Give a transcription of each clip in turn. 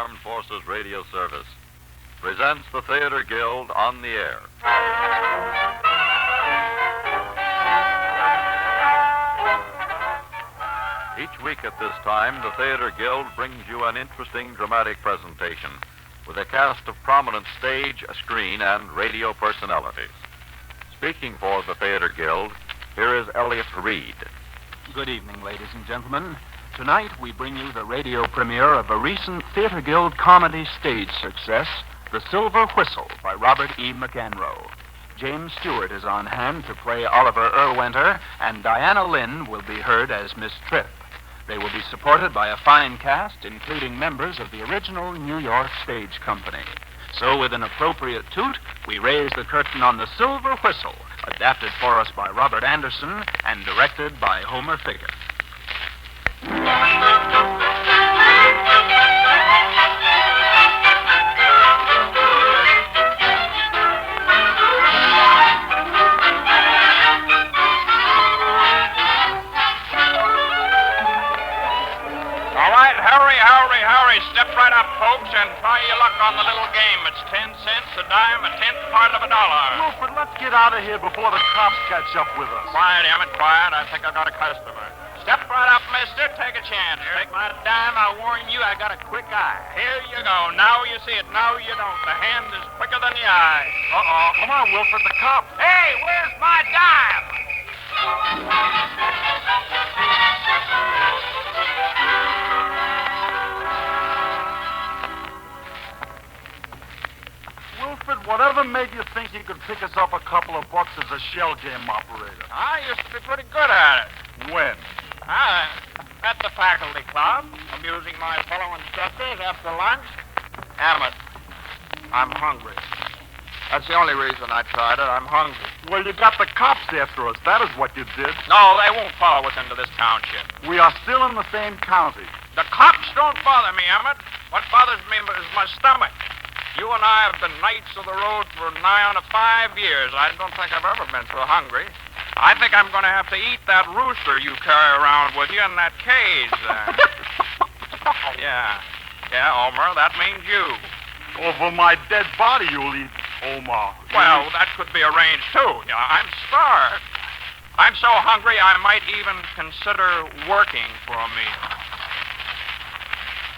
Armed Forces Radio Service presents the Theater Guild on the Air. Each week at this time, the Theater Guild brings you an interesting dramatic presentation with a cast of prominent stage, screen, and radio personalities. Speaking for the Theater Guild, here is Elliot Reed. Good evening, ladies and gentlemen. Tonight we bring you the radio premiere of a recent Theater Guild comedy stage success, The Silver Whistle by Robert E. McEnroe. James Stewart is on hand to play Oliver Erwinter, and Diana Lynn will be heard as Miss Tripp. They will be supported by a fine cast, including members of the original New York Stage Company. So, with an appropriate toot, we raise the curtain on The Silver Whistle, adapted for us by Robert Anderson and directed by Homer Figger. Hurry, step right up, folks, and try your luck on the little game. It's 10 cents, a dime, a tenth part of $1. Wilfred, let's get out of here before the cops catch up with us. Quiet, Emmett, quiet. I think I got a customer. Step right up, mister. Take a chance. Take my dime. I warn you, I got a quick eye. Here you go. Now you see it. Now you don't. The hand is quicker than the eye. Uh-oh. Come on, Wilfred, the cops. Hey, where's my dime? Wilfred, whatever made you think you could pick us up a couple of bucks as a shell game operator? I used to be pretty good at it. When? At the faculty club, amusing my fellow instructors after lunch. Emmett, I'm hungry. That's the only reason I tried it. I'm hungry. Well, you got the cops after us. That is what you did. No, they won't follow us into this township. We are still in the same county. The cops don't bother me, Emmett. What bothers me is my stomach. You and I have been knights of the road for nigh on to 5 years. I don't think I've ever been so hungry. I think I'm going to have to eat that rooster you carry around with you in that cage there. Yeah, Homer, that means you. Over my dead body you'll eat, Omar. Well, that could be arranged, too. You know, I'm starved. I'm so hungry I might even consider working for a meal.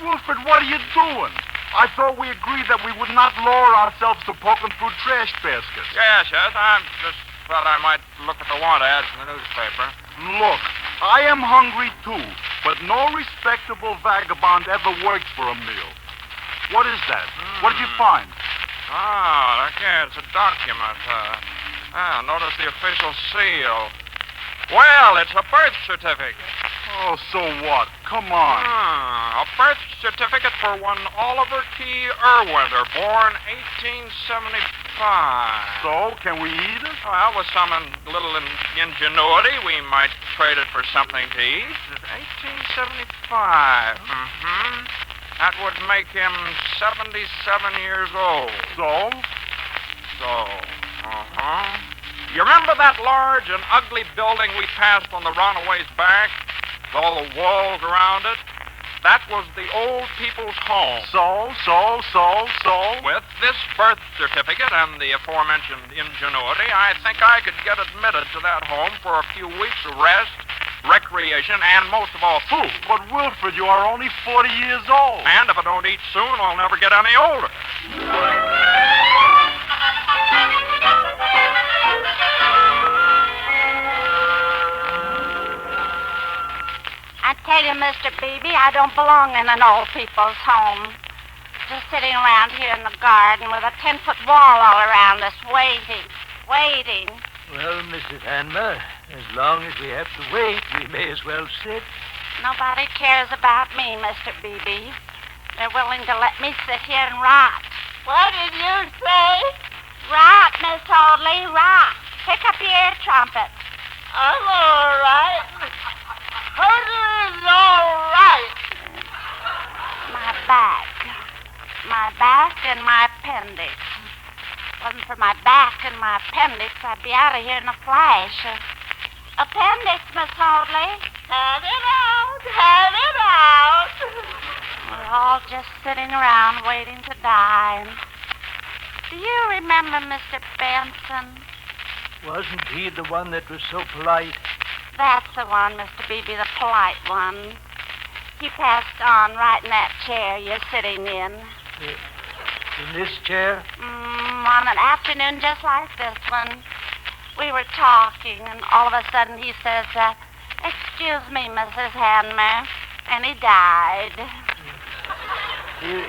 Wilfred, what are you doing? I thought we agreed that we would not lower ourselves to poking through trash baskets. Yes, I just thought I might look at the want ads in the newspaper. Look, I am hungry, too, but no respectable vagabond ever works for a meal. What is that? What did you find? Okay, it's a document. Notice the official seal. Well, it's a birth certificate. Oh, so what? Come on. A birth certificate for one Oliver T. Erwinter, born 1875. So, can we eat it? Well, with some little ingenuity, we might trade it for something to eat. 1875. That would make him 77 years old. So? You remember that large and ugly building we passed on the runaway's back? With all the walls around it? That was the old people's home. So? With this birth certificate and the aforementioned ingenuity, I think I could get admitted to that home for a few weeks of rest, recreation, and most of all, food. But, Wilfred, you are only 40 years old. And if I don't eat soon, I'll never get any older. I tell you, Mr. Beebe, I don't belong in an old people's home. Just sitting around here in the garden with a 10-foot wall all around us, waiting. Well, Mrs. Hanmer, as long as we have to wait, we may as well sit. Nobody cares about me, Mr. Beebe. They're willing to let me sit here and rot. What did you say? Rot, Miss Hoadley, rot. Pick up your ear trumpet. I'm all right. Hoadley's all right. My back and my appendix. Wasn't for my back and my appendix, I'd be out of here in a flash. Appendix, Miss Hoadley. Have it out. We're all just sitting around waiting to die. Do you remember Mr. Benson? Wasn't he the one that was so polite? That's the one, Mr. Beebe, the polite one. He passed on right in that chair you're sitting in. In this chair? On an afternoon just like this one, we were talking, and all of a sudden he says, "Excuse me, Mrs. Hanmer," and he died.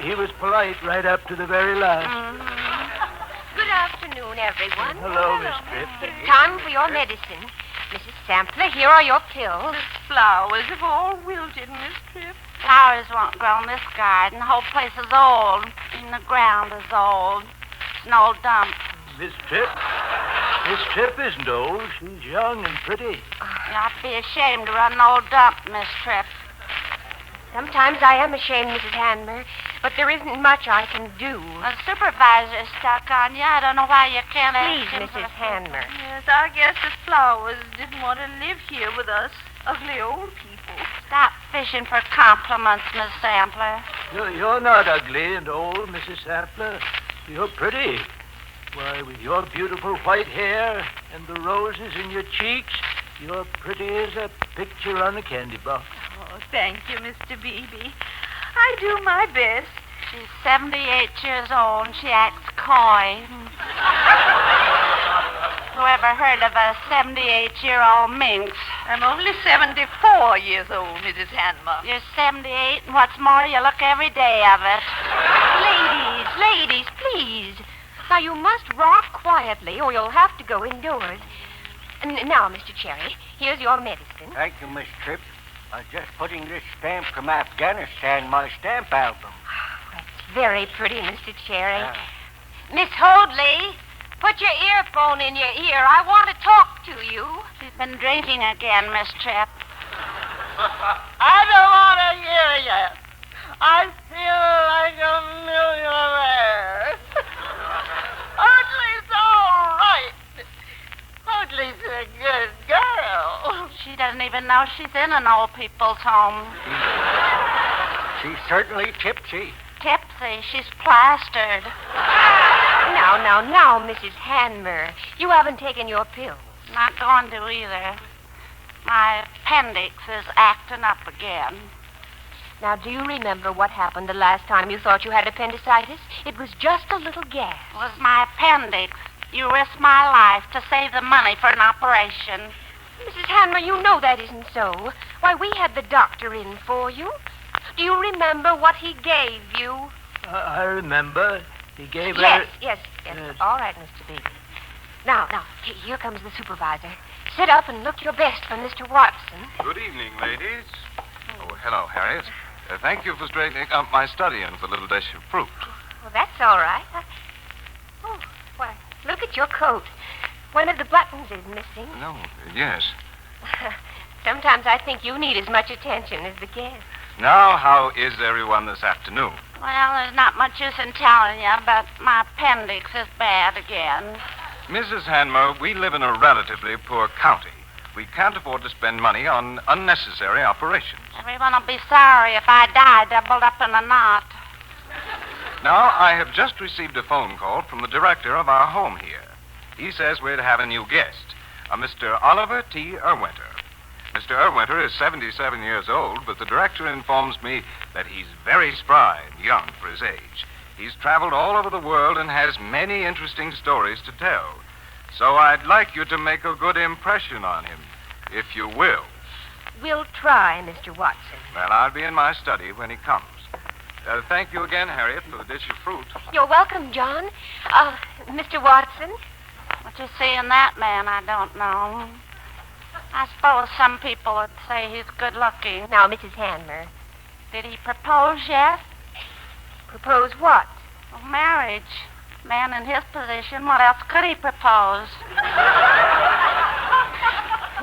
He was polite right up to the very last. Good afternoon, everyone. Hello, Miss Tripp. It's time for your medicine. Mrs. Sampler, here are your pills. Flowers have all wilted, Miss Tripp. Flowers won't grow in this garden. The whole place is old. And the ground is old. It's an old dump. Miss Tripp isn't old. She's young and pretty. You ought to be ashamed to run an old dump, Miss Tripp. Sometimes I am ashamed, Mrs. Hanmer, but there isn't much I can do. The supervisor's stuck on you. I don't know why you can't Please, ask him Mrs. for- Hanmer. Yes, I guess the Flowers didn't want to live here with us ugly old people. Stop fishing for compliments, Miss Sampler. You're not ugly and old, Mrs. Sampler. You're pretty. Why, with your beautiful white hair and the roses in your cheeks, you're pretty as a picture on a candy box. Oh, thank you, Mr. Beebe. I do my best. She's 78 years old and she acts coy. Whoever heard of a 78-year-old minx? I'm only 74 years old, Mrs. Hanmer. You're 78, and what's more, you look every day of it. Ladies, please. Now, you must rock quietly, or you'll have to go indoors. Now, Mr. Cherry, here's your medicine. Thank you, Miss Tripp. I was just putting this stamp from Afghanistan in my stamp album. That's very pretty, Mr. Cherry. Yeah. Miss Hoadley, put your earphone in your ear. I want to talk to you. She's been drinking again, Miss Tripp. I don't want to hear you. I feel like a millionaire. Hoadley's all right. Hoadley's a good girl. She doesn't even know she's in an old people's home. She's certainly tipsy. Tipsy. She's plastered. Now, Mrs. Hanmer, you haven't taken your pills. Not going to either. My appendix is acting up again. Now, do you remember what happened the last time you thought you had appendicitis? It was just a little gas. It was my appendix. You risked my life to save the money for an operation. Mrs. Hanmer, you know that isn't so. Why, we had the doctor in for you. Do you remember what he gave you? I remember. He gave her... Yes. Yes. All right, Mr. Beebe. Now, here comes the supervisor. Sit up and look your best for Mr. Watson. Good evening, ladies. Oh, hello, Harriet. Thank you for straightening up my study and for a little dish of fruit. Well, that's all right. Why, look at your coat. One of the buttons is missing. No, yes. Sometimes I think you need as much attention as the guests. Now, how is everyone this afternoon? Well, there's not much use in telling you, but my appendix is bad again. Mrs. Hanmer, we live in a relatively poor county. We can't afford to spend money on unnecessary operations. Everyone will be sorry if I die doubled up in a knot. Now, I have just received a phone call from the director of our home here. He says we're to have a new guest, a Mr. Oliver T. Erwinter. Mr. Erwinter is 77 years old, but the director informs me that he's very spry and young for his age. He's traveled all over the world and has many interesting stories to tell. So I'd like you to make a good impression on him, if you will. We'll try, Mr. Watson. Well, I'll be in my study when he comes. Thank you again, Harriet, for the dish of fruit. You're welcome, John. Mr. Watson? What you see in that man, I don't know. I suppose some people would say he's good looking. Now, Mrs. Hanmer. Did he propose yet? Propose what? Well, marriage. Man in his position, what else could he propose?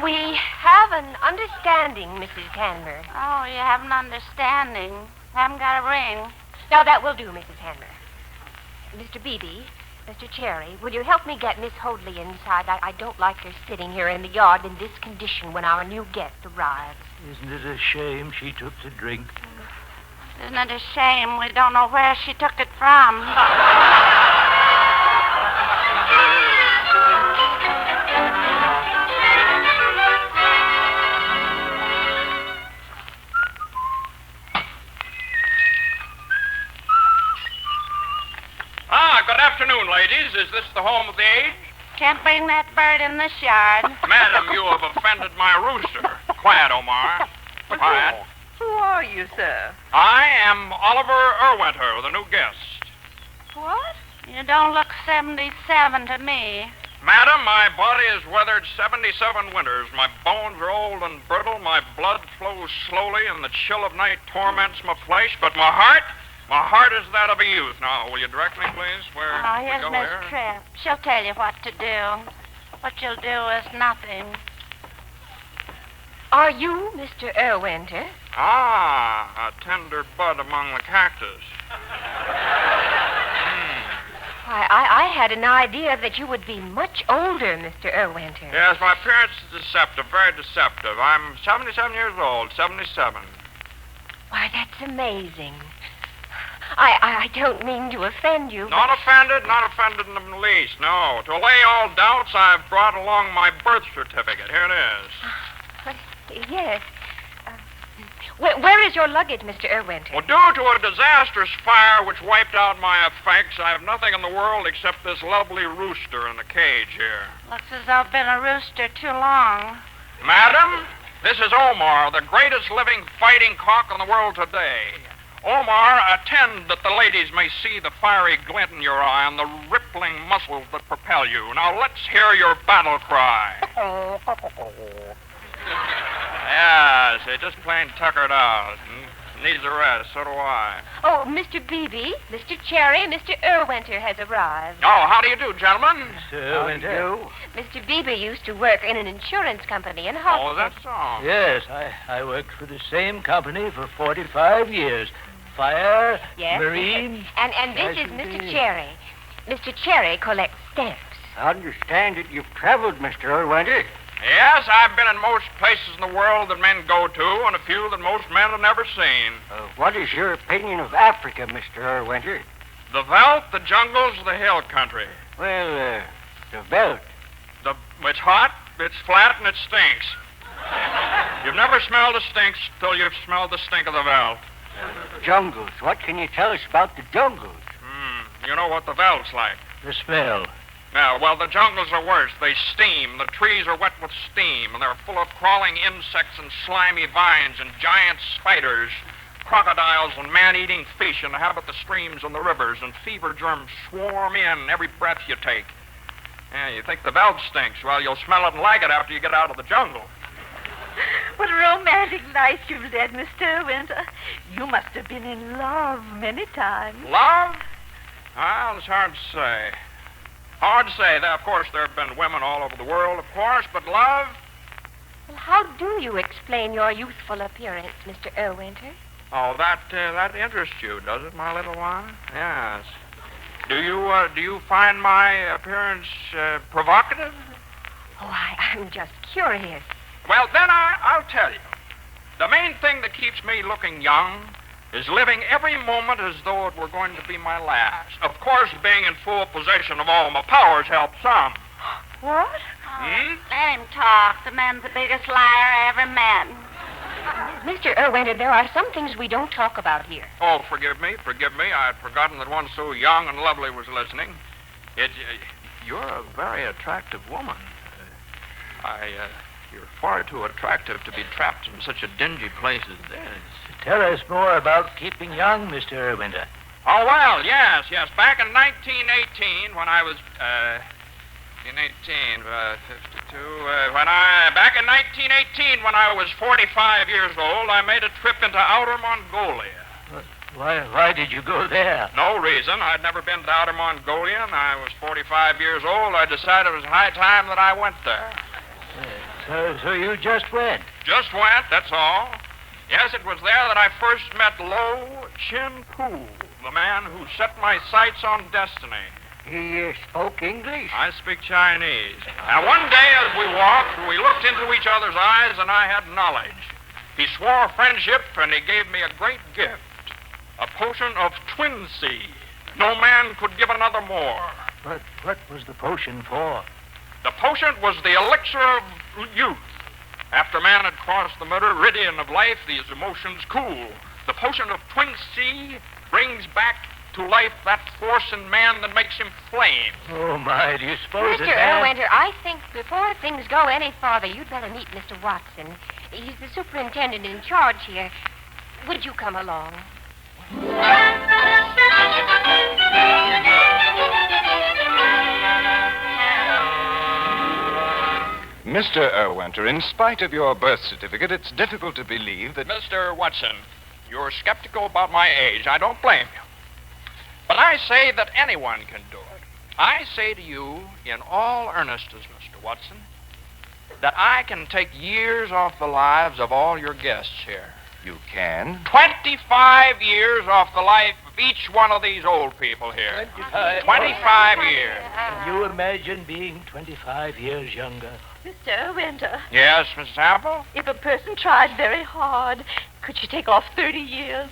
We have an understanding, Mrs. Hanmer. Oh, you have an understanding. Haven't got a ring. Now, that will do, Mrs. Hanmer. Mr. Beebe, Mr. Cherry, will you help me get Miss Hoadley inside? I don't like her sitting here in the yard in this condition when our new guest arrives. Isn't it a shame she took to drink? Isn't it a shame we don't know where she took it from? Good afternoon, ladies. Is this the home of the aged? Can't bring that bird in this yard. Madam, you have offended my rooster. Quiet, Omar. Quiet. Who are you, sir? I am Oliver Erwinter, the new guest. What? You don't look 77 to me. Madam, my body has weathered 77 winters. My bones are old and brittle. My blood flows slowly, and the chill of night torments my flesh. But my heart is that of a youth. Now, will you direct me, please, where we Here's go Miss here? Tripp. She'll tell you what to do. What you'll do is nothing. Are you Mr. Erwinter? Ah, a tender bud among the cactus. Why, I had an idea that you would be much older, Mr. Erwinter. Yes, my appearance is deceptive, very deceptive. I'm 77 years old, 77. Why, that's amazing. I don't mean to offend you. Not offended in the least, no. To allay all doubts, I've brought along my birth certificate. Here it is. But, yes. Where is your luggage, Mr. Erwinter? Well, due to a disastrous fire which wiped out my effects, I have nothing in the world except this lovely rooster in the cage here. Looks as though I've been a rooster too long. Madam, this is Omar, the greatest living fighting cock in the world today. Omar, attend that the ladies may see the fiery glint in your eye and the rippling muscles that propel you. Now let's hear your battle cry. Yes, they're just plain tuckered out. Needs a rest, so do I. Oh, Mr. Beebe, Mr. Cherry, Mr. Erwinter has arrived. Oh, how do you do, gentlemen? Mr. Erwinter. Mr. Beebe used to work in an insurance company in Hartford. Oh, that's all. Yes, I worked for the same company for 45 years. Fire, Yes. Marine. And this is Mr. Cherry. Mr. Cherry collects stamps. I understand that you've traveled, Mr. Erwinter. Yes, I've been in most places in the world that men go to, and a few that most men have never seen. What is your opinion of Africa, Mr. Erwinter? The veldt, the jungles, the hill country. Well, the veldt. It's hot, it's flat, and it stinks. You've never smelled the stinks till you've smelled the stink of the veldt. Jungles. What can you tell us about the jungles? You know what the veldt's like. The smell. Now, well, the jungles are worse. They steam. The trees are wet with steam, and they're full of crawling insects and slimy vines and giant spiders. Crocodiles and man-eating fish inhabit the streams and the rivers, and fever germs swarm in every breath you take. Yeah, you think the veldt stinks. Well, you'll smell it and like it after you get out of the jungle. What a romantic life you've led, Mr. Erwinter. You must have been in love many times. Love? Well, it's hard to say. Hard to say. Of course, there have been women all over the world, of course, but love? Well, how do you explain your youthful appearance, Mr. Erwinter? Oh, that interests you, does it, my little one? Yes. Do you find my appearance provocative? Oh, I'm just curious. Well, then I'll tell you. The main thing that keeps me looking young is living every moment as though it were going to be my last. Of course, being in full possession of all my powers helps some. What? Let him talk. The man's the biggest liar I ever met. Mr. Erwinter, there are some things we don't talk about here. Oh, forgive me. I had forgotten that one so young and lovely was listening. You're a very attractive woman. You're far too attractive to be trapped in such a dingy place as this. Tell us more about keeping young, Mr. Erwinter. Oh, well, yes. Back in 1918, when I was, back in 1918, when I was 45 years old, I made a trip into outer Mongolia. Why did you go there? No reason. I'd never been to outer Mongolia, and I was 45 years old. I decided it was high time that I went there. So you just went? Just went, that's all. Yes, it was there that I first met Lo Chin Poo, the man who set my sights on destiny. He spoke English? I speak Chinese. And one day as we walked, we looked into each other's eyes, and I had knowledge. He swore friendship, and he gave me a great gift. A potion of twin sea. No man could give another more. But what was the potion for? The potion was the elixir of youth. After man had crossed the meridian of life, these emotions cool. The potion of twin sea brings back to life that force in man that makes him flame. Oh, my, do you suppose Mr. that... Erwinter, I think before things go any farther, you'd better meet Mr. Watson. He's the superintendent in charge here. Would you come along? Mr. Erwinter, in spite of your birth certificate, it's difficult to believe that... Mr. Watson, you're skeptical about my age. I don't blame you. But I say that anyone can do it. I say to you, in all earnestness, Mr. Watson, that I can take years off the lives of all your guests here. You can? 25 years off the life of each one of these old people here. 25 years. Can you imagine being 25 years younger? Mr. Winter, Yes, Mrs. Apple? if a person tried very hard, could she take off 30 years?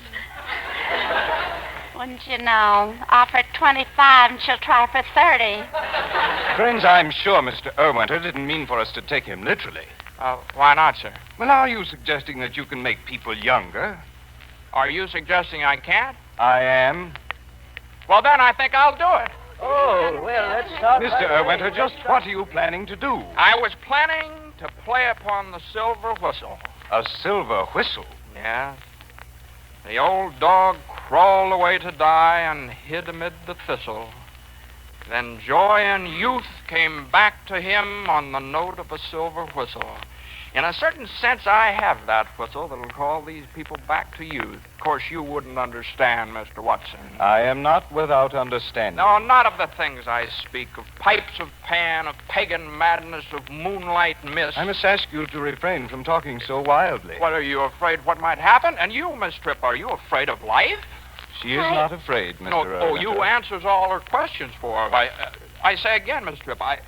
Wouldn't you know? Offer 25 and she'll try for 30. Friends, I'm sure Mr. Erwinter didn't mean for us to take him literally. Why not, sir? Well, are you suggesting that you can make people younger? Are you suggesting I can't? I am. Well, then I think I'll do it. Oh, well, let's start... Mr. Erwinter, just what are you planning to do? I was planning to play upon the silver whistle. A silver whistle? Yeah. The old dog crawled away to die and hid amid the thistle. Then joy and youth came back to him on the note of a silver whistle. In a certain sense, I have that whistle that'll call these people back to youth. Of course, you wouldn't understand, Mr. Watson. I am not without understanding. No, not of the things I speak, of pipes of Pan, of pagan madness, of moonlight mist. I must ask you to refrain from talking so wildly. What, are you afraid what might happen? And you, Miss Tripp, are you afraid of life? She is not afraid, Mr. No, Erwinter. you answers all her questions for her. I say again, Miss Tripp, I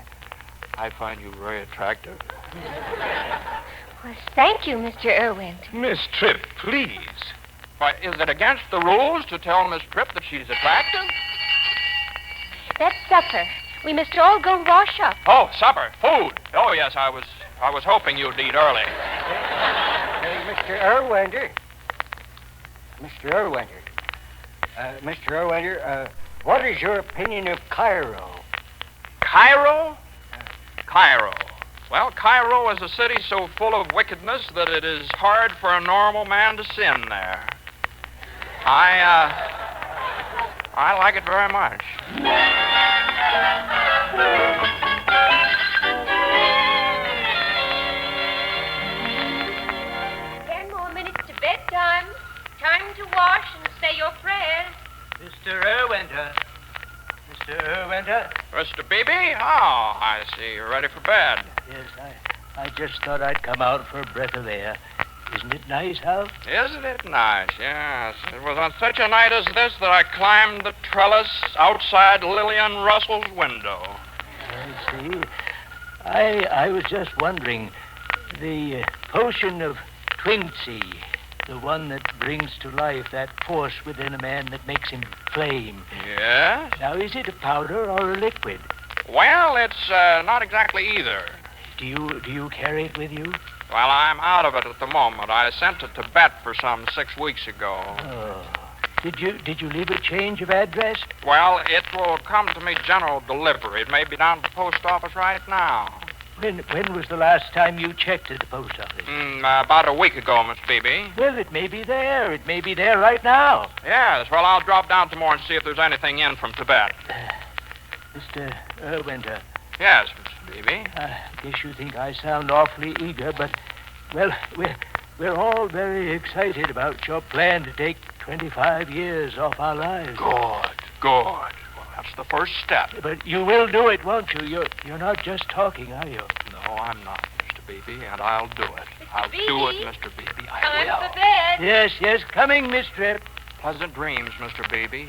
find you very attractive. Well, thank you, Mr. Erwinter. Miss Tripp, please. Why, is it against the rules to tell Miss Tripp that she's attractive? That's supper. We must all go wash up. Oh, supper, food. Oh, yes, I was hoping you'd eat early. Hey, Mr. Erwinter. Mr. Erwinter. Mr. Erwinter, what is your opinion of Cairo? Cairo? Cairo. Well, Cairo is a city so full of wickedness that it is hard for a normal man to sin there. I like it very much. 10 more minutes to bedtime. Time to wash and say your prayers. Mr. Erwinter. Mr. Erwinter? Mr. Beebe? Oh, I see. You're ready for bed. Yes, I just thought I'd come out for a breath of air. Isn't it nice out? Isn't it nice? Yes. It was on such a night as this that I climbed the trellis outside Lillian Russell's window. I see. I was just wondering, the potion of Twinsy, the one that brings to life that force within a man that makes him flame. Yes? Now, is it a powder or a liquid? Well, it's not exactly either. Do you carry it with you? Well, I'm out of it at the moment. I sent it to Tibet for some 6 weeks ago. Oh. Did you leave a change of address? Well, it will come to me general delivery. It may be down at the post office right now. When was the last time you checked at the post office? About a week ago, Miss Beebe. Well, it may be there. It may be there right now. Yes, well, I'll drop down tomorrow and see if there's anything in from Tibet. Mr. Erwinter. Yes, Miss Beebe. I guess you think I sound awfully eager, but, well, we're all very excited about your plan to take 25 years off our lives. Good. Well, that's the first step. But you will do it, won't you? You're not just talking, are you? No, I'm not, Mr. Beebe, and I'll do it. I'll Beebe? do it, Mr. Beebe. I Time will. for bed. Yes, coming, Miss Tripp. Pleasant dreams, Mr. Beebe.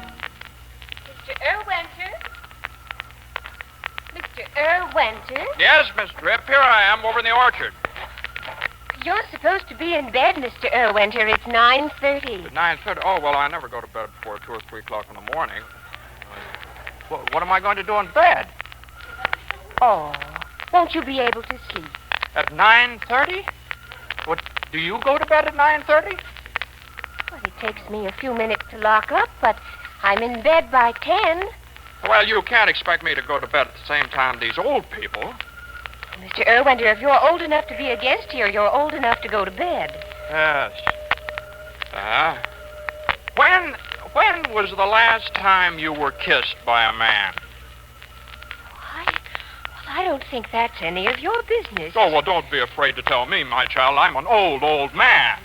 Mr. Erwinter? Mr. Winter? Yes, Miss Tripp. Here I am over in the orchard. You're supposed to be in bed, Mr. Winter. It's 9:30. At 9:30. Oh, well, I never go to bed before 2 or 3 o'clock in the morning. What am I going to do in bed? Oh, won't you be able to sleep? At 9:30? What? Do you go to bed at 9:30? Well, it takes me a few minutes to lock up, but I'm in bed by 10. Well, you can't expect me to go to bed at the same time these old people. Mr. Erwinder, if you're old enough to be a guest here, you're old enough to go to bed. Yes. When was the last time you were kissed by a man? I don't think that's any of your business. Oh, well, don't be afraid to tell me, my child. I'm an old man.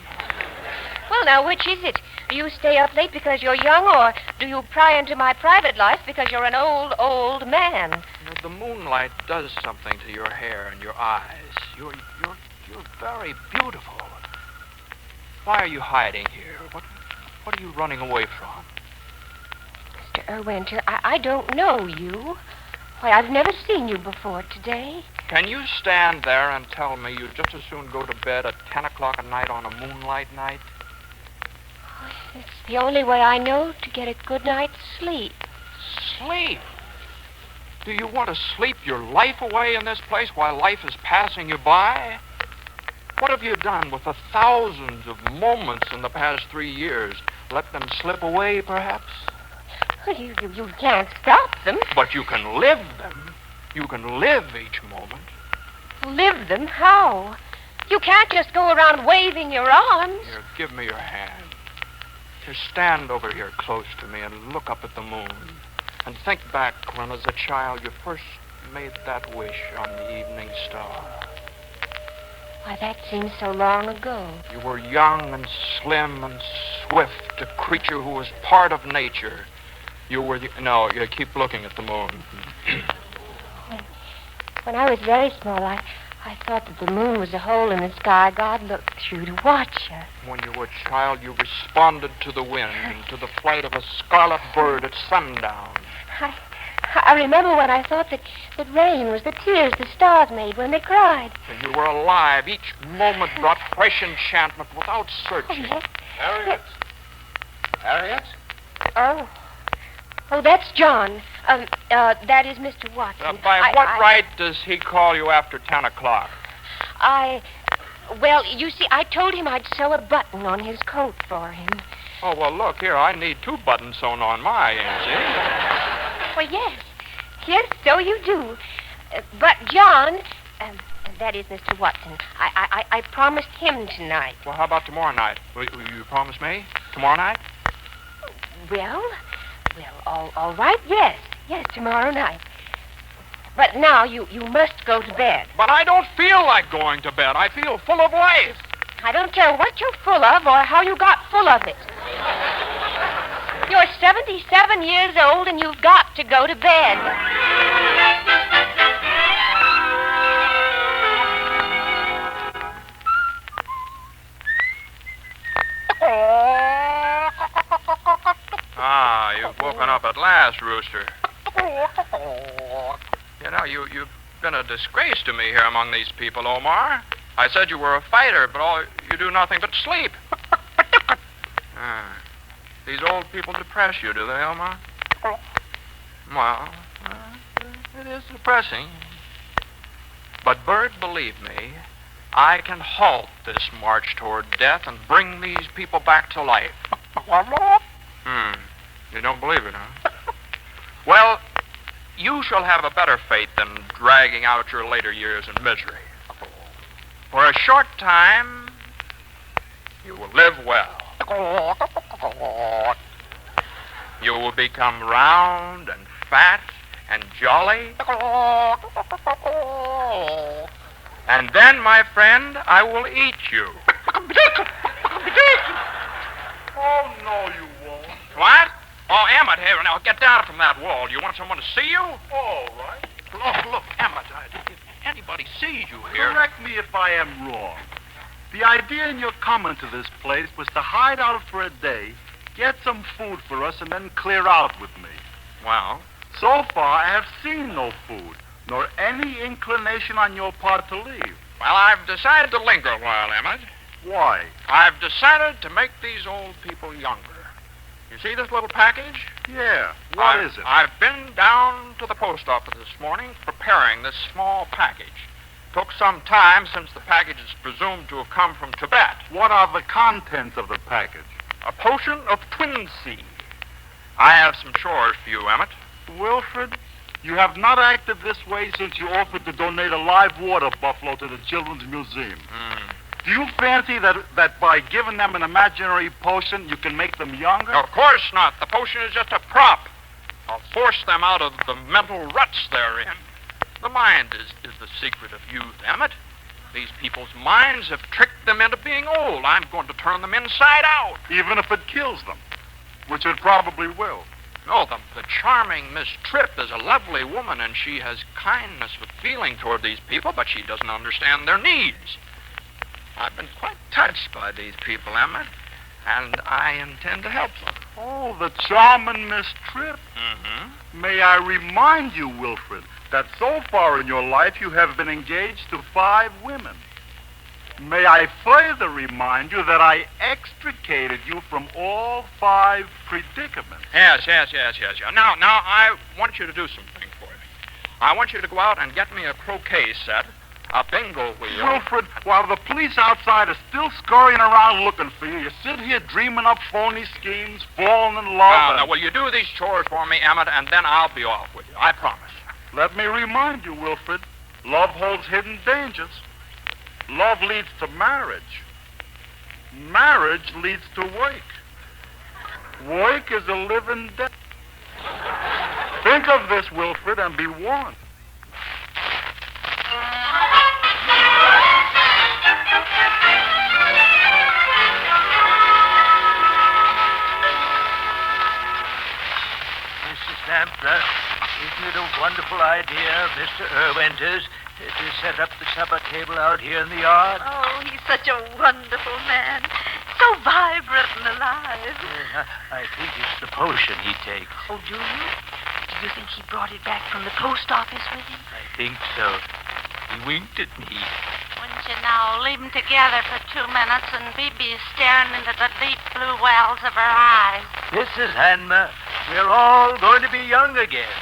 Well, now, which is it? Do you stay up late because you're young, or do you pry into my private life because you're an old man? The moonlight does something to your hair and your eyes. You're very beautiful. Why are you hiding here? What are you running away from? Mr. Erwinter, I don't know you. Why, I've never seen you before today. Can you stand there and tell me you'd just as soon go to bed at 10 o'clock at night on a moonlight night? It's the only way I know to get a good night's sleep. Sleep? Do you want to sleep your life away in this place while life is passing you by? What have you done with the thousands of moments in the past 3 years? Let them slip away, perhaps? Well, you can't stop them. But you can live them. You can live each moment. Live them? How? You can't just go around waving your arms. Here, give me your hand. Here, stand over here close to me and look up at the moon. And think back when, as a child, you first made that wish on the evening star. Why, that seems so long ago. You were young and slim and swift, a creature who was part of nature. You were No, you keep looking at the moon. When I was very small, I thought that the moon was a hole in the sky God looked through to watch us. When you were a child, you responded to the wind and to the flight of a scarlet bird at sundown. I remember when I thought that rain was the tears the stars made when they cried. And you were alive. Each moment brought fresh enchantment without searching. Oh, yes. Harriet? Harriet? Oh, that's John. That is Mr. Watson. By what right does he call you after 10 o'clock? Well, you see, I told him I'd sew a button on his coat for him. Oh, well, look, here, I need 2 buttons sewn on my end, see? Well, yes. Yes, so you do. But John, that is Mr. Watson, I promised him tonight. Well, how about tomorrow night? Will you promise me? Tomorrow night? Well, all right, yes. Yes, tomorrow night. But now you must go to bed. But I don't feel like going to bed. I feel full of life. I don't care what you're full of or how you got full of it. You're 77 years old and you've got to go to bed. Ah, you've woken up at last, Rooster. You know, you've been a disgrace to me here among these people, Omar. I said you were a fighter, but you do nothing but sleep. These old people depress you, do they, Omar? Well, it is depressing. But, Bird, believe me, I can halt this march toward death and bring these people back to life. You don't believe it, huh? Well, you shall have a better fate than dragging out your later years in misery. For a short time, you will live well. You will become round and fat and jolly. And then, my friend, I will eat you. Oh, no, you won't. What? Oh, Emmett, here, now get down from that wall. Do you want someone to see you? All right. Look, Emmett, if anybody sees you here... Correct me if I am wrong. The idea in your coming to this place was to hide out for a day, get some food for us, and then clear out with me. Well? So far, I have seen no food, nor any inclination on your part to leave. Well, I've decided to linger a while, Emmett. Why? I've decided to make these old people younger. You see this little package? Yeah. What is it? I've been down to the post office this morning preparing this small package. Took some time since the package is presumed to have come from Tibet. What are the contents of the package? A potion of twin seed. I have some chores for you, Emmett. Wilfred, you have not acted this way since you offered to donate a live water buffalo to the Children's Museum. Do you fancy that by giving them an imaginary potion, you can make them younger? Of course not. The potion is just a prop. I'll force them out of the mental ruts they're in. The mind is the secret of youth, Emmett. These people's minds have tricked them into being old. I'm going to turn them inside out. Even if it kills them, which it probably will. No, the charming Miss Tripp is a lovely woman, and she has kindness with feeling toward these people, but she doesn't understand their needs. I've been quite touched by these people, Emmett, and I intend to help them. Oh, the charming Miss Tripp. Mm-hmm. May I remind you, Wilfred, that so far in your life you have been engaged to 5 women. May I further remind you that I extricated you from all 5 predicaments. Yes. Now, I want you to do something for me. I want you to go out and get me a croquet set, a bingo wheel. Wilfred, while the police outside are still scurrying around looking for you, you sit here dreaming up phony schemes, falling in love. Now, will you do these chores for me, Emmett, and then I'll be off with you. I promise. Let me remind you, Wilfred, love holds hidden dangers. Love leads to marriage. Marriage leads to work. Work is a living death. Think of this, Wilfred, and be warned. Mrs. Sampler, isn't it a wonderful idea of Mr. Erwinter's to set up the supper table out here in the yard? Oh, he's such a wonderful man. So vibrant and alive. I think it's the potion he takes. Oh, do you? Do you think he brought it back from the post office with him? I think so. He winked at me. Wouldn't you know, leave them together for 2 minutes and Bibi's staring into the deep blue wells of her eyes. Mrs. Hanma, we're all going to be young again.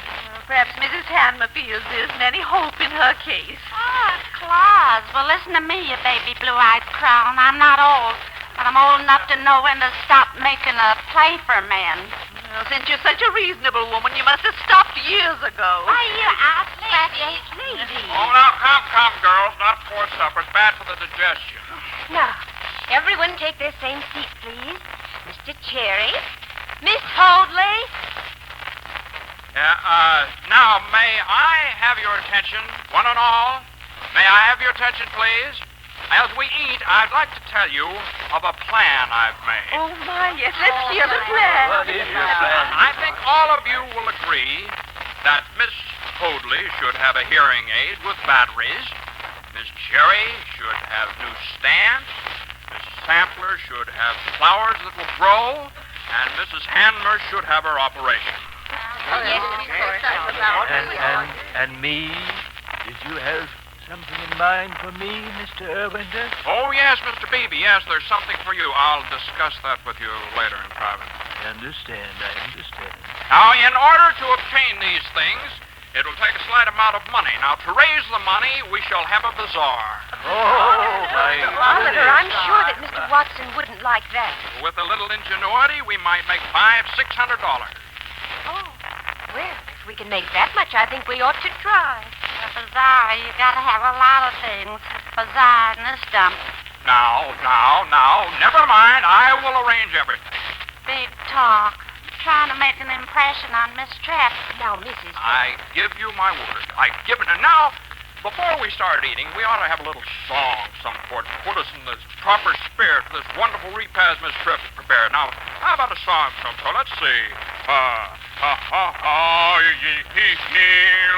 Perhaps Mrs. Hanma feels there isn't any hope in her case. Oh, Claus. Well, listen to me, you baby blue-eyed crown. I'm not old, but I'm old enough to know when to stop making a play for men. Well, since you're such a reasonable woman, you must have stopped years ago. Why, you outrageous lady. Oh, now, come, girls. Not before supper. It's bad for the digestion. Now, everyone take their same seat, please. Mr. Cherry. Miss Hoadley. Now, may I have your attention, one and all? May I have your attention, please? As we eat, I'd like to tell you of a plan I've made. Oh, my, yes, let's hear the plan. What is your plan? I think all of you will agree that Miss Hoadley should have a hearing aid with batteries. Miss Cherry should have new stamps. Miss Sampler should have flowers that will grow. And Mrs. Hanmer should have her operation. Yes, of course. And me? Did you have something in mind for me, Mr. Erwinder? Oh, yes, Mr. Beebe. Yes, there's something for you. I'll discuss that with you later in private. I understand. Now, in order to obtain these things, it'll take a slight amount of money. Now, to raise the money, we shall have a bazaar. Oh, my Oliver, goodness. I'm sure that Mr. Watson wouldn't like that. With a little ingenuity, we might make $500-600. Oh, well, if we can make that much, I think we ought to try. A bazaar, you gotta have a lot of things. Bazaar and this dump. Now, never mind. I will arrange everything. Big talk. Trying to make an impression on Miss Tripp. Now, Mrs. I give you my word. I give it. And now, before we start eating, we ought to have a little song, some sort, to put us in the proper spirit for this wonderful repast Miss Tripp has prepared. Now, how about a song, so let's see.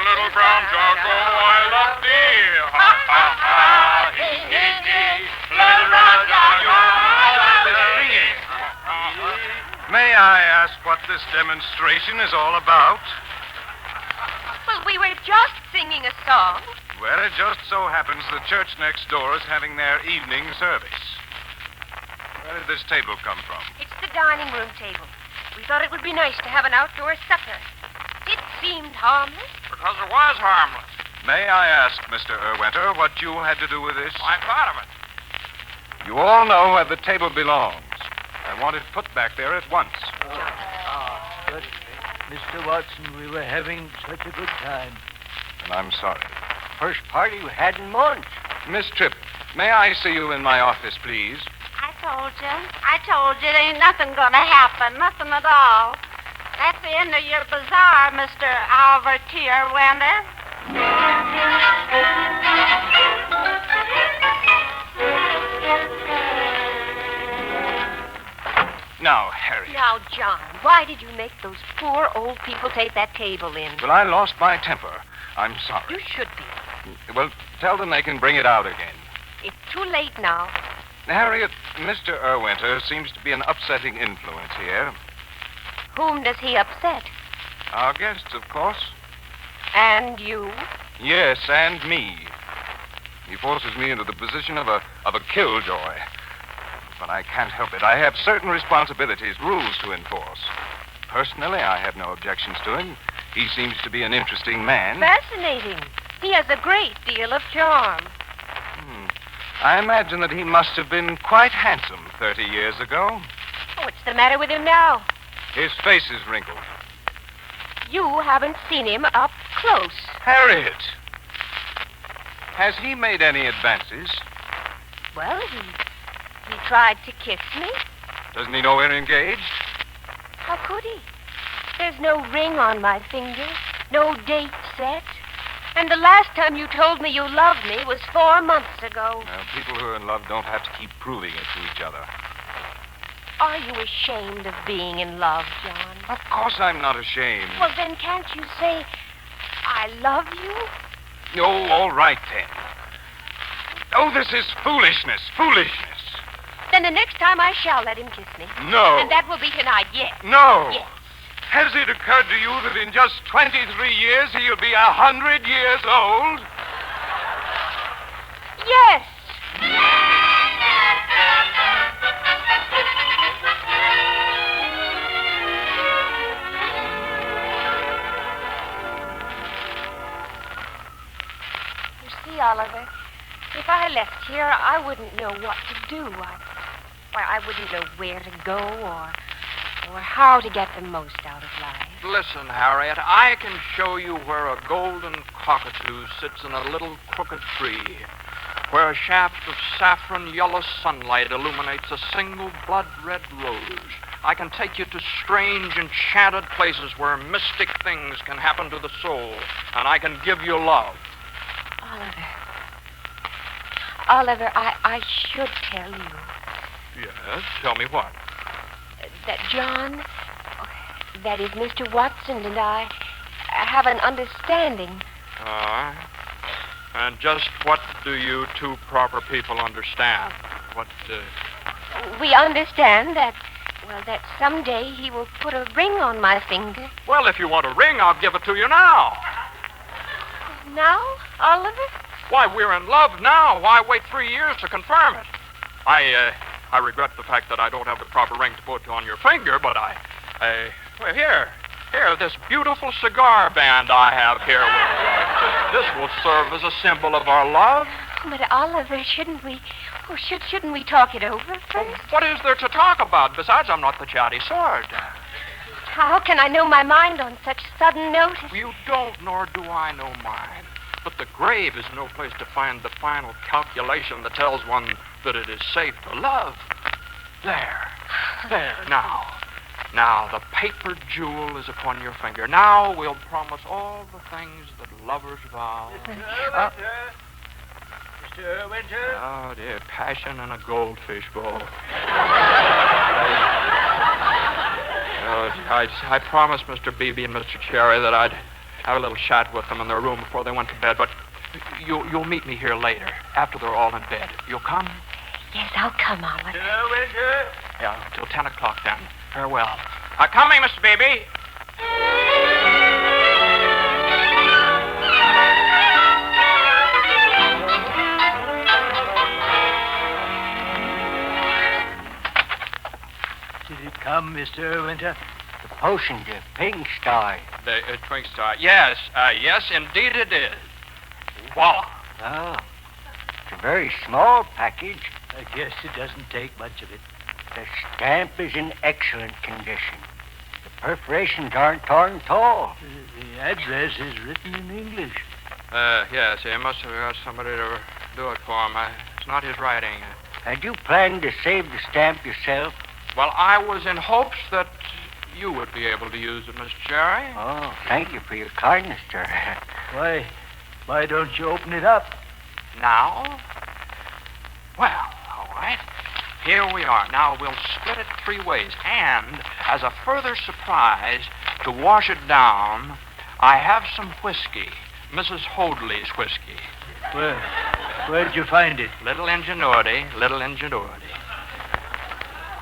Little brown jocko, I love thee. Little brown jocko, I love thee. May I ask what this demonstration is all about? Well, we were just singing a song. Well, it just so happens the church next door is having their evening service. Where did this table come from? It's the dining room table. We thought it would be nice to have an outdoor supper. It seemed harmless. Because it was harmless. May I ask, Mr. Erwinter, what you had to do with this? I thought of it. You all know where the table belongs. I want it put back there at once. But, Mr. Watson, we were having such a good time. And I'm sorry. First party we had in months. Miss Tripp, may I see you in my office, please? I told you, there ain't nothing gonna happen, nothing at all. That's the end of your bazaar, Mr. Oliver T. Erwinter. Now, Harry. Now, John, why did you make those poor old people take that table in? Well, I lost my temper. I'm sorry. You should be. Well, tell them they can bring it out again. It's too late now. Harriet, Mr. Erwinter seems to be an upsetting influence here. Whom does he upset? Our guests, of course. And you? Yes, and me. He forces me into the position of a killjoy. But I can't help it. I have certain responsibilities, rules to enforce. Personally, I have no objections to him. He seems to be an interesting man. Fascinating. He has a great deal of charm. I imagine that he must have been quite handsome 30 years ago. What's the matter with him now? His face is wrinkled. You haven't seen him up close. Harriet! Has he made any advances? Well, he tried to kiss me. Doesn't he know we're engaged? How could he? There's no ring on my finger, no date set. And the last time you told me you loved me was 4 months ago. Well, people who are in love don't have to keep proving it to each other. Are you ashamed of being in love, John? Of course I'm not ashamed. Well, then can't you say, I love you? Oh, all right, then. Oh, this is foolishness, foolishness. Then the next time I shall let him kiss me. No. And that will be tonight, yes. No. Yes. Has it occurred to you that in just 23 years he'll be 100 years old? Yes. You see, Oliver, if I left here, I wouldn't know what to do. I wouldn't know where to go or how to get the most out of life. Listen, Harriet, I can show you where a golden cockatoo sits in a little crooked tree, where a shaft of saffron yellow sunlight illuminates a single blood-red rose. I can take you to strange, enchanted places where mystic things can happen to the soul, and I can give you love. Oliver, I should tell you. Yes, tell me what? That John, that is Mr. Watson and I, have an understanding. And just what do you two proper people understand? We understand that someday he will put a ring on my finger. Well, if you want a ring, I'll give it to you now. Now, Oliver? Why, we're in love now. Why wait 3 years to confirm it? I regret the fact that I don't have the proper ring to put on your finger, but well, here, this beautiful cigar band I have here. This will serve as a symbol of our love. But Oliver, shouldn't we talk it over first? What is there to talk about? Besides, I'm not the chatty sort. How can I know my mind on such sudden notice? You don't, nor do I know mine. But the grave is no place to find the final calculation that tells one that it is safe to love. There, now, the paper jewel is upon your finger. Now we'll promise all the things that lovers vow. Mr. Erwinter? Oh, dear, passion in a goldfish bowl. I promised Mr. Beebe and Mr. Cherry that I'd have a little chat with them in their room before they went to bed, but you'll meet me here later, after they're all in bed. You'll come? Yes, I'll come, Oliver. Mr. Erwinter? Yeah, till 10 o'clock then. Farewell. Coming, Mr. Beebe. Mr. Erwinter? The potion, the pink star. The twink star. Yes, yes, indeed it is. Voila. Oh. It's a very small package. I guess it doesn't take much of it. The stamp is in excellent condition. The perforations aren't torn at all. The address is written in English. Yes, he must have got somebody to do it for him. It's not his writing. Had you planned to save the stamp yourself? Well, I was in hopes that you would be able to use it, Mr. Cherry. Oh, thank you for your kindness, sir. Why don't you open it up? Now? Well, all right. Here we are. Now, we'll split it 3 ways. And, as a further surprise, to wash it down, I have some whiskey. Mrs. Hoadley's whiskey. Where'd you find it? Little ingenuity.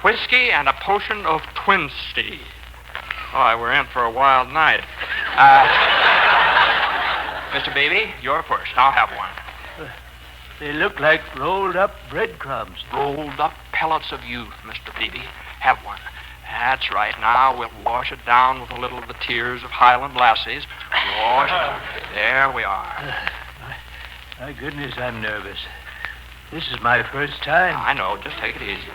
Whiskey and a potion of Twinsty. Oh, we're in for a wild night. Mr. Beebe, you're first. I'll have one. They look like rolled up breadcrumbs. Rolled up pellets of youth, Mr. Beebe. Have one. That's right. Now we'll wash it down with a little of the tears of Highland lassies. Wash it. There we are. My goodness, I'm nervous. This is my first time. I know. Just take it easy.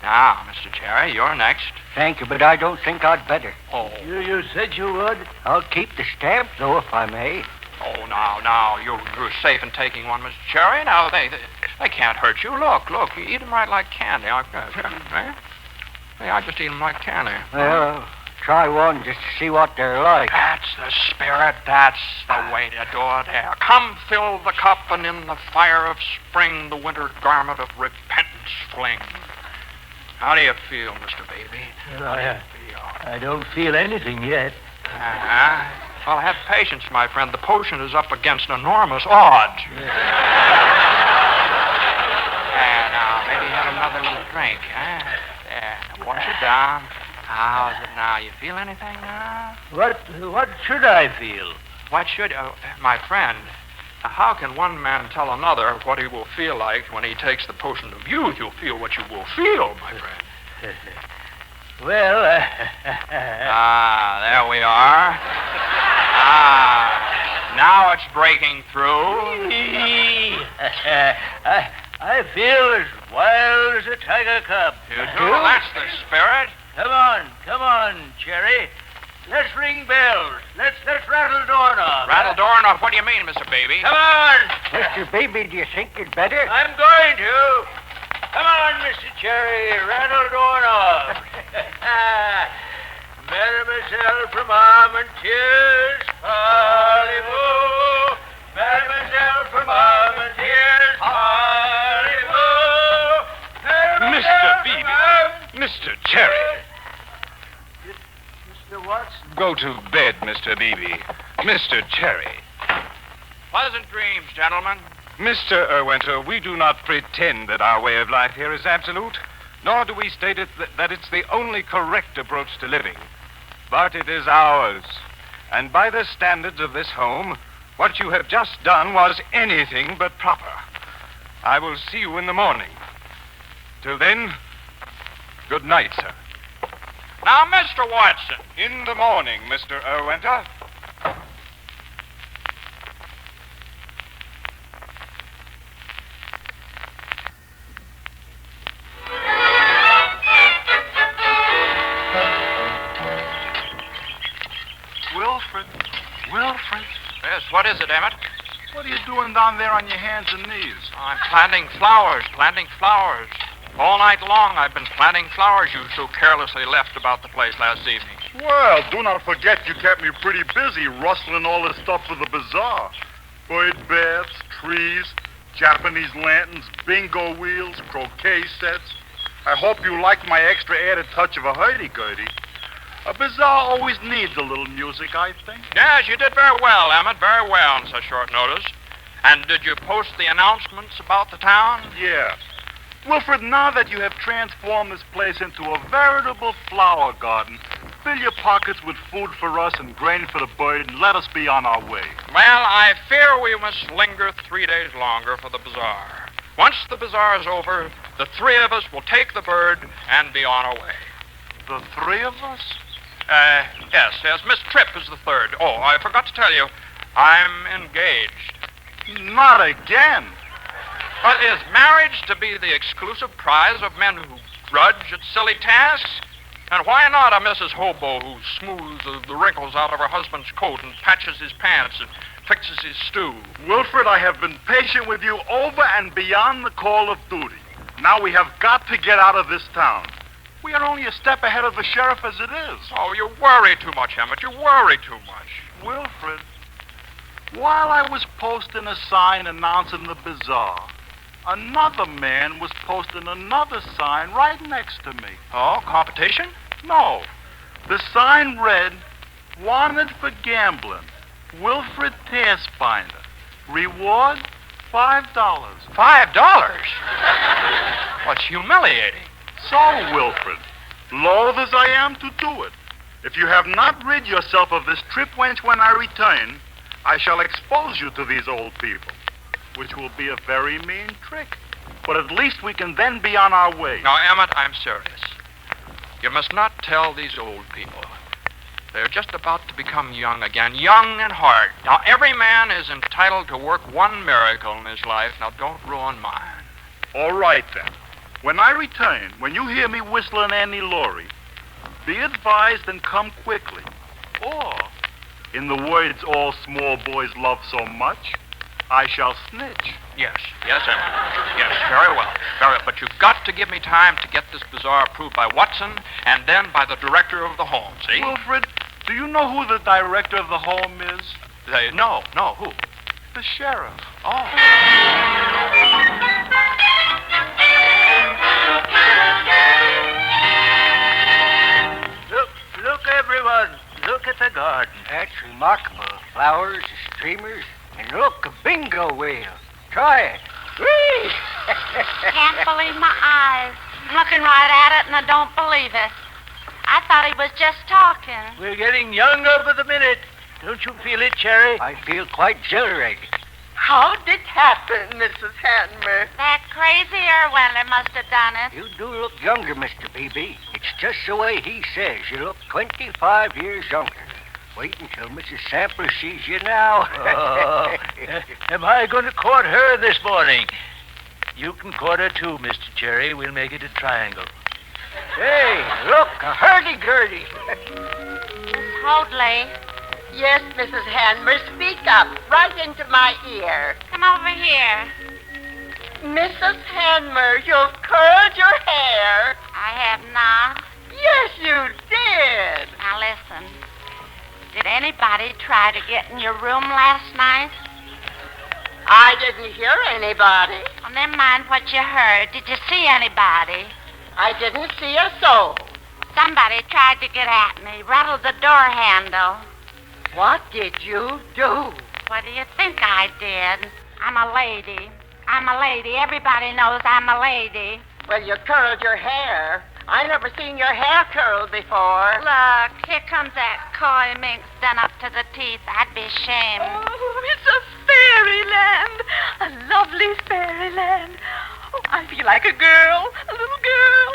Now, Mr. Cherry, you're next. Thank you, but I don't think I'd better. Oh. You said you would? I'll keep the stamp, though, if I may. Oh, now, you're safe in taking one, Mr. Cherry. Now, they can't hurt you. Look, you eat them right like candy. I just eat them like candy. Well, try one just to see what they're like. That's the spirit. That's the way to do it. There. Come fill the cup, and in the fire of spring, the winter garment of repentance fling. How do you feel, Mr. Beebe? Well, I don't feel anything yet. Well, have patience, my friend. The potion is up against enormous odds. Now, maybe have another little drink, huh? There, now wash it down. How's it now? You feel anything now? What should I feel? What should... my friend, how can one man tell another what he will feel like when he takes the potion of youth? You'll feel what you will feel, my friend. Well, there we are. Now it's breaking through. I feel as wild as a tiger cub. You do? That's the spirit. Come on, Cherry. Let's ring bells. Let's rattle doorknobs. Rattle doorknob? What do you mean, Mr. Beebe? Come on. Mr. Beebe, do you think you'd better? I'm going to. Come on, Mr. Cherry. Rattle doorknob. Mademoiselle from Armentiers, parlez-vous. Mademoiselle from Armentiers, parlez-vous. Mr. Beebe. Mr. Cherry. Mr. Watson. Go to bed, Mr. Beebe. Mr. Cherry. Pleasant dreams, gentlemen. Mr. Erwinter, we do not pretend that our way of life here is absolute, nor do we state that it's the only correct approach to living. But it is ours. And by the standards of this home, what you have just done was anything but proper. I will see you in the morning. Till then, good night, sir. Now, Mr. Watson. In the morning, Mr. Erwinter. Wilfred. Yes, what is it, Emmett? What are you doing down there on your hands and knees? I'm planting flowers. All night long I've been planting flowers you so carelessly left about the place last evening. Well, do not forget you kept me pretty busy rustling all this stuff for the bazaar. Bird baths, trees, Japanese lanterns, bingo wheels, croquet sets. I hope you liked my extra added touch of a hurdy-gurdy. A bazaar always needs a little music, I think. Yes, you did very well, Emmett, very well on such short notice. And did you post the announcements about the town? Yeah. Wilfred, now that you have transformed this place into a veritable flower garden, fill your pockets with food for us and grain for the bird and let us be on our way. Well, I fear we must linger 3 days longer for the bazaar. Once the bazaar is over, the 3 of us will take the bird and be on our way. The three of us? Yes. Miss Tripp is the third. Oh, I forgot to tell you. I'm engaged. Not again. But is marriage to be the exclusive prize of men who grudge at silly tasks? And why not a Mrs. Hobo who smooths the wrinkles out of her husband's coat and patches his pants and fixes his stew? Wilfred, I have been patient with you over and beyond the call of duty. Now we have got to get out of this town. We are only a step ahead of the sheriff as it is. Oh, you worry too much, Emmett. You worry too much. Wilfred, while I was posting a sign announcing the bazaar, another man was posting another sign right next to me. Oh, competition? No. The sign read, "Wanted for gambling. Wilfred Tairspinder. Reward, $5. $5? What's humiliating? So, Wilfred, loath as I am to do it, if you have not rid yourself of this trip wench when I return, I shall expose you to these old people, which will be a very mean trick. But at least we can then be on our way. Now, Emmett, I'm serious. You must not tell these old people. They're just about to become young again, young and hard. Now, every man is entitled to work one miracle in his life. Now, don't ruin mine. All right, then. When I return, when you hear me whistling Annie Laurie, be advised and come quickly. Or, in the words all small boys love so much, I shall snitch. Yes, Emmett. Yes, very well. But you've got to give me time to get this bazaar approved by Watson and then by the director of the home, see? Wilfred, do you know who the director of the home is? No, who? The sheriff. Oh. Look, everyone. Look at the garden. That's remarkable. Flowers, streamers, and look, a bingo wheel. Try it. Whee! Can't believe my eyes. I'm looking right at it and I don't believe it. I thought he was just talking. We're getting younger by the minute. Don't you feel it, Cherry? I feel quite exhilarated. How'd it happen, Mrs. Hanmer? That crazy Erwinter must have done it. You do look younger, Mr. Beebe. It's just the way he says. You look 25 years younger. Wait until Mrs. Sampler sees you now. Oh, am I going to court her this morning? You can court her too, Mr. Cherry. We'll make it a triangle. Hey, look, a hurdy-gurdy. Miss Hoadley. Yes, Mrs. Hanmer, speak up, right into my ear. Come over here. Mrs. Hanmer, you've curled your hair. I have not. Yes, you did. Now listen. Did anybody try to get in your room last night? I didn't hear anybody. Well, never mind what you heard. Did you see anybody? I didn't see a soul. Somebody tried to get at me, rattled the door handle. What did you do? What do you think I did? I'm a lady. Everybody knows I'm a lady. Well, you curled your hair. I never seen your hair curled before. Look, here comes that coy minx done up to the teeth. I'd be ashamed. Oh, it's a fairyland. A lovely fairyland. Oh, I feel like a girl, a little girl.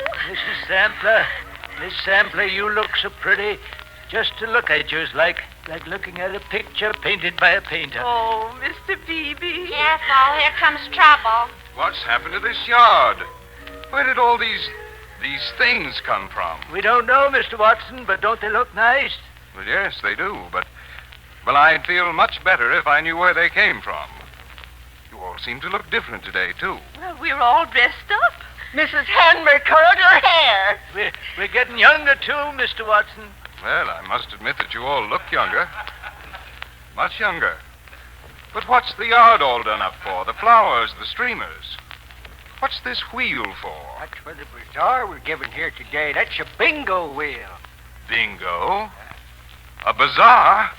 Miss Sampler, you look so pretty. Just to look at you is like looking at a picture painted by a painter. Oh, Mr. Beebe. Careful, here comes trouble. What's happened to this yard? Where did all these things come from? We don't know, Mr. Watson, but don't they look nice? Well, yes, they do, but... Well, I'd feel much better if I knew where they came from. You all seem to look different today, too. Well, we're all dressed up. Mrs. Hanmer curled her hair. We're getting younger, too, Mr. Watson. Well, I must admit that you all look younger. Much younger. But what's the yard all done up for? The flowers, the streamers. What's this wheel for? That's for the bazaar we're giving here today. That's a bingo wheel. Bingo? A bazaar?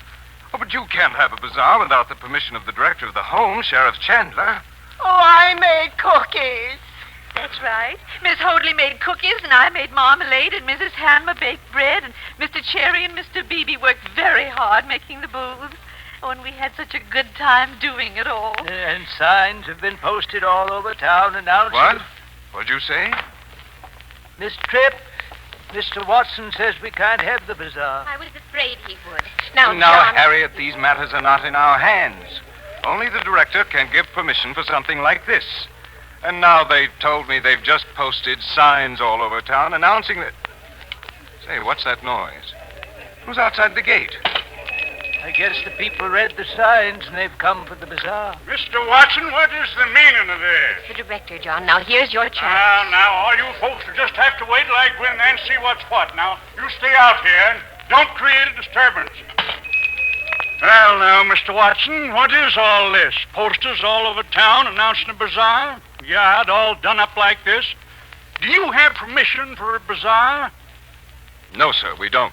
Oh, but you can't have a bazaar without the permission of the director of the home, Sheriff Chandler. Oh, I made cookies. That's right. Miss Hoadley made cookies, and I made marmalade, and Mrs. Hanmer baked bread, and Mr. Cherry and Mr. Beebe worked very hard making the booths. Oh, and we had such a good time doing it all. And signs have been posted all over town announcing... What? What'd you say? Miss Tripp, Mr. Watson says we can't have the bazaar. I was afraid he would. Now, Now, John... Harriet, these matters are not in our hands. Only the director can give permission for something like this. And now they've told me they've just posted signs all over town announcing that... Say, what's that noise? Who's outside the gate? I guess the people read the signs and they've come for the bazaar. Mr. Watson, what is the meaning of this? The director, John. Now, here's your chance. Now, all you folks will just have to wait till I go in there and see what's what. Now, you stay out here and don't create a disturbance. Well, now, Mr. Watson, what is all this? Posters all over town announcing a bazaar? Yeah, it all done up like this. Do you have permission for a bazaar? No, sir, we don't.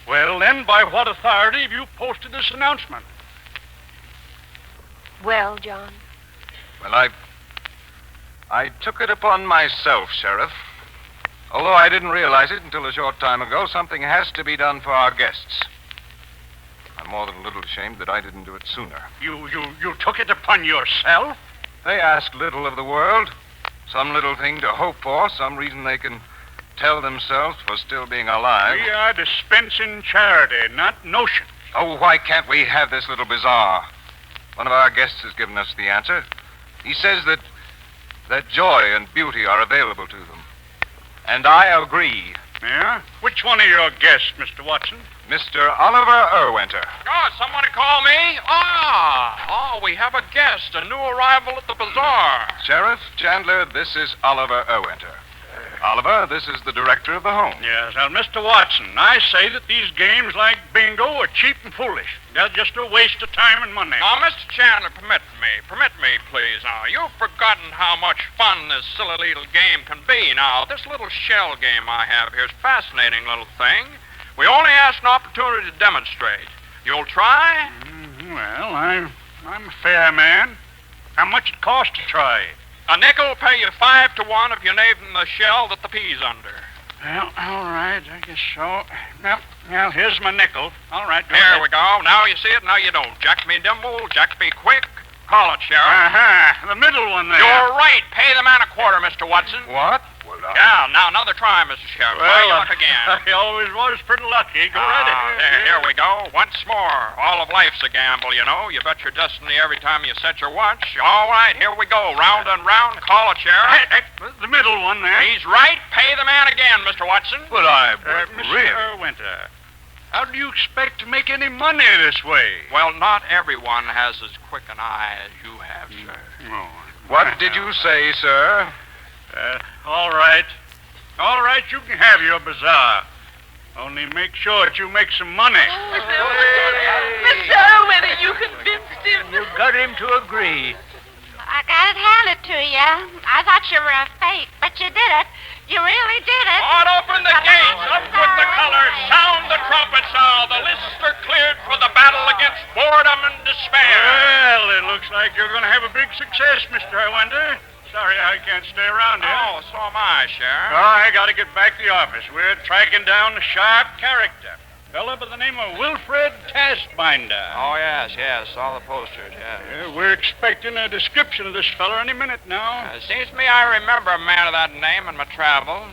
Well, then, by what authority have you posted this announcement? Well, John? Well, I took it upon myself, Sheriff. Although I didn't realize it until a short time ago, something has to be done for our guests. I'm more than a little ashamed that I didn't do it sooner. You took it upon yourself? They ask little of the world. Some little thing to hope for, some reason they can tell themselves for still being alive. We are dispensing charity, not notion. Oh, why can't we have this little bazaar? One of our guests has given us the answer. He says that joy and beauty are available to them. And I agree. Yeah? Which one of your guests, Mr. Watson? Mr. Oliver Erwinter. Oh, someone to call me? We have a guest, a new arrival at the bazaar. Sheriff Chandler, this is Oliver Erwinter. Oliver, this is the director of the home. Yes, well, Mr. Watson, I say that these games like bingo are cheap and foolish. They're just a waste of time and money. Now, Mr. Chandler, permit me, please. Now, you've forgotten how much fun this silly little game can be. Now, this little shell game I have here is a fascinating little thing. We only ask an opportunity to demonstrate. You'll try? Well, I'm a fair man. How much it cost to try? A nickel will pay you 5 to 1 if you name the shell that the pea's under. Well, all right, I guess so. Well, here's my nickel. All right, go Here ahead. we go. Now you see it, now you don't. Jack me dimple, Jack be quick. Call it, Sheriff. Uh-huh, the middle one there. You're right. Pay the man a quarter, Mr. Watson. What? Yeah, now another try, Mr. Sheriff. Try your luck again. I always was pretty lucky. Go right ahead. Here we go. Once more. All of life's a gamble, you know. You bet your destiny every time you set your watch. All right, here we go. Round and round. Call it, Sheriff. The middle one there. He's right. Pay the man again, Mr. Watson. But Mr. Erwinter, how do you expect to make any money this way? Well, not everyone has as quick an eye as you have, sir. Oh. What did you say, sir? All right. All right, you can have your bazaar. Only make sure that you make some money. Mr. Erwinter, you convinced him. You got him to agree. I got it handed to you. I thought you were a fake, but you did it. You really did it. On, open the gates. Up with the colors. Sound the trumpets now. The lists are cleared for the battle against boredom and despair. Well, it looks like you're going to have a big success, Mr. Erwinter. Sorry I can't stay around here. Oh, so am I, Sheriff. I got to get back to the office. We're tracking down a sharp character. Fellow by the name of Wilfred Taskbinder. Oh, yes. Saw the posters, yes. We're expecting a description of this fellow any minute now. Seems to me I remember a man of that name in my travels.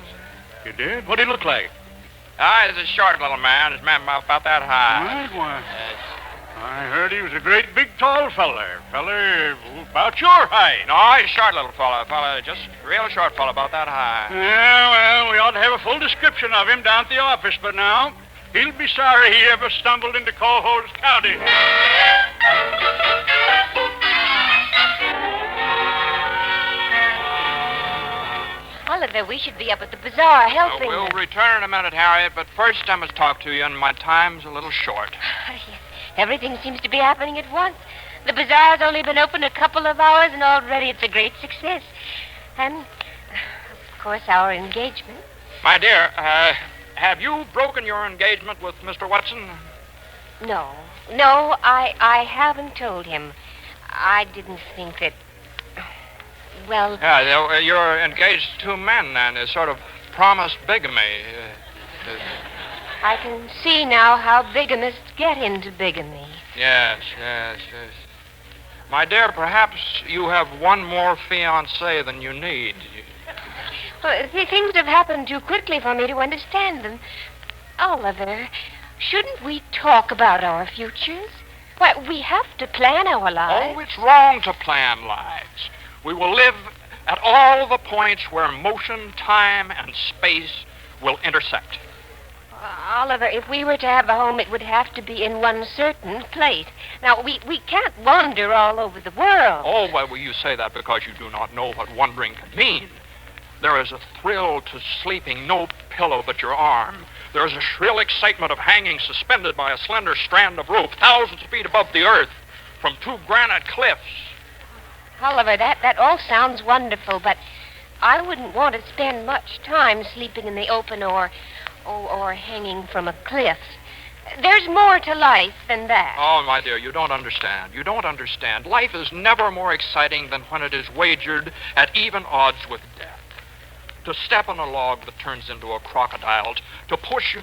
You did? What'd he look like? He's a short little man. His man about that high. Right, why? I heard he was a great big tall feller. Feller about your height. No, he's a short little fellow. Just a real short fellow about that high. Yeah, well, we ought to have a full description of him down at the office, but now he'll be sorry he ever stumbled into Cohoes County. Oliver, we should be up at the bazaar helping. We'll return in a minute, Harriet, but first I must talk to you, and my time's a little short. Yes. Everything seems to be happening at once. The bazaar's only been open a couple of hours, and already it's a great success. And, of course, our engagement. My dear, have you broken your engagement with Mr. Watson? No, I haven't told him. I didn't think that... Well... Yeah, you're engaged to 2 men, then. A sort of promised bigamy. I can see now how bigamists get into bigamy. Yes. My dear, perhaps you have one more fiancé than you need. Well, things have happened too quickly for me to understand them. Oliver, shouldn't we talk about our futures? Why, we have to plan our lives. Oh, it's wrong to plan lives. We will live at all the points where motion, time, and space will intersect. Oliver, if we were to have a home, it would have to be in one certain place. Now, we can't wander all over the world. Oh, well, you say that because you do not know what wandering can mean. There is a thrill to sleeping, no pillow but your arm. There is a shrill excitement of hanging suspended by a slender strand of rope thousands of feet above the earth from two granite cliffs. Oliver, that all sounds wonderful, but I wouldn't want to spend much time sleeping in the open or hanging from a cliff. There's more to life than that. Oh, my dear, you don't understand. You don't understand. Life is never more exciting than when it is wagered at even odds with death. To step on a log that turns into a crocodile, to push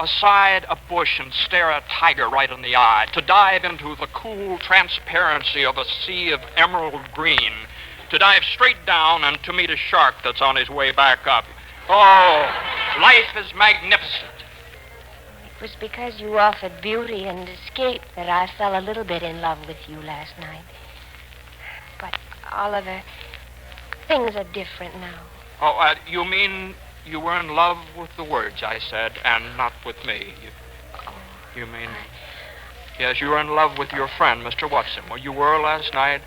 aside a bush and stare a tiger right in the eye, to dive into the cool transparency of a sea of emerald green, to dive straight down and to meet a shark that's on his way back up. Oh, life is magnificent. It was because you offered beauty and escape that I fell a little bit in love with you last night. But, Oliver, things are different now. Oh, you mean you were in love with the words I said and not with me? You mean... Yes, you were in love with your friend, Mr. Watson. Well, you were last night,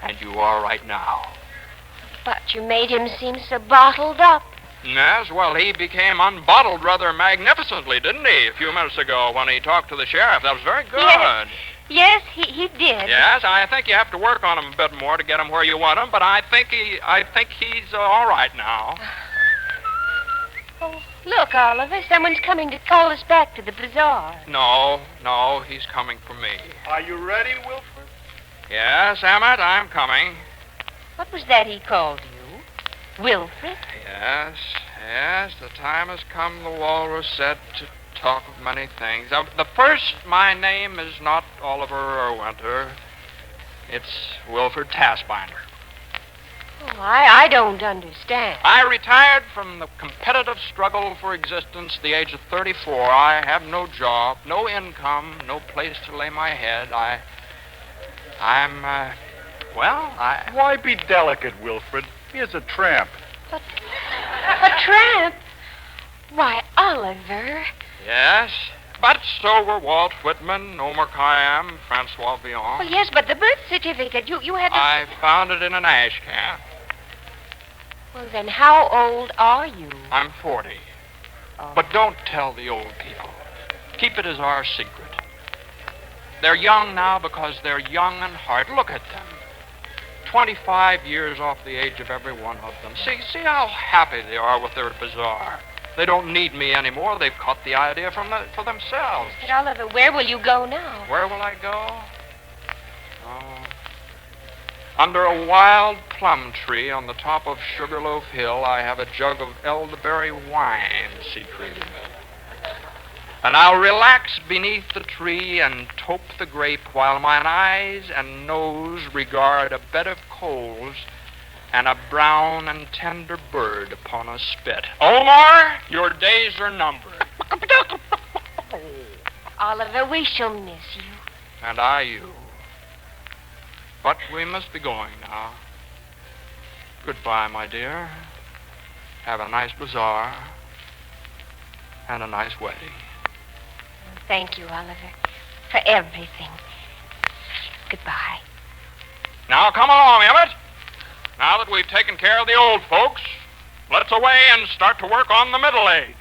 and you are right now. But you made him seem so bottled up. Yes, well, he became unbottled rather magnificently, didn't he, a few minutes ago when he talked to the sheriff? That was very good. Yes, he did. Yes, I think you have to work on him a bit more to get him where you want him, but I think he's all right now. Oh, look, Oliver, someone's coming to call us back to the bazaar. No, he's coming for me. Are you ready, Wilfred? Yes, Emmett, I'm coming. What was that he called you? Wilfred? Yes, the time has come, the walrus said, to talk of many things. The first, my name is not Oliver Erwinter. It's Wilfred Taskbinder. Oh, I don't understand. I retired from the competitive struggle for existence at the age of 34. I have no job, no income, no place to lay my head. Why be delicate, Wilfred? Here's a tramp. A tramp? Why, Oliver... Yes, but so were Walt Whitman, Omar Khayyam, Francois Villon. Well, yes, but the birth certificate, you had the... I found it in an ash can. Well, then how old are you? I'm 40. Oh. But don't tell the old people. Keep it as our secret. They're young now because they're young in heart. Look at them. 25 years off the age of every one of them. See how happy they are with their bazaar. They don't need me anymore. They've caught the idea for themselves. But, Oliver, where will you go now? Where will I go? Oh. Under a wild plum tree on the top of Sugarloaf Hill, I have a jug of elderberry wine secreted. And I'll relax beneath the tree and tope the grape while mine eyes and nose regard a bed of coals and a brown and tender bird upon a spit. Omar, your days are numbered. Oliver, we shall miss you. And I you. But we must be going now. Goodbye, my dear. Have a nice bazaar and a nice wedding. Thank you, Oliver, for everything. Goodbye. Now, come along, Emmett. Now that we've taken care of the old folks, let's away and start to work on the middle age.